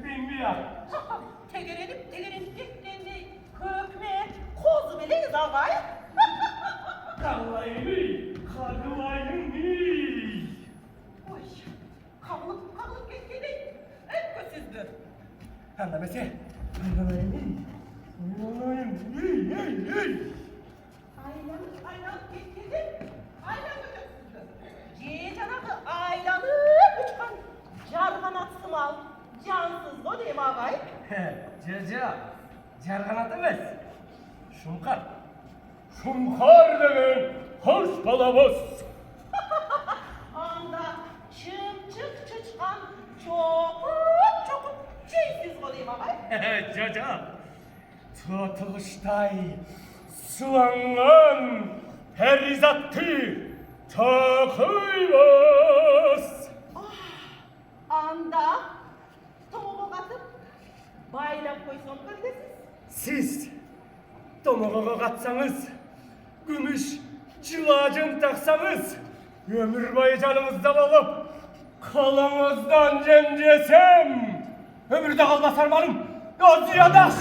köpeğin bir ya. Tegerenip gittiğinde kökme kozu bile zavay. Kallayını, kallayını. Oy, kavulup gittiğinde hep kösüzdür. Anlamese, kallayını. Aylanıp gittiğinde aylan kösüzdür. Ciğecanakı aylanıp uçkan carganatsım al. Cansız o diyeyim ağabey. Caca, carganat emez. Şunkar. Şunkar denen hoş palamaz. Anda çımçık çıçkan çok şeysiz olayım ağabey. Caca, tutuştay, sulangan, perizattı, takıymaz. Anda tomoğuk atıp baylap koysun kırdesiz. Siz tomoğuğa katsanız, gümüş çılacın taksanız, ömür boyu canımızda olup, kolumuzdan cemcesem, ömürde kalmaz armanım, o ziyadaş.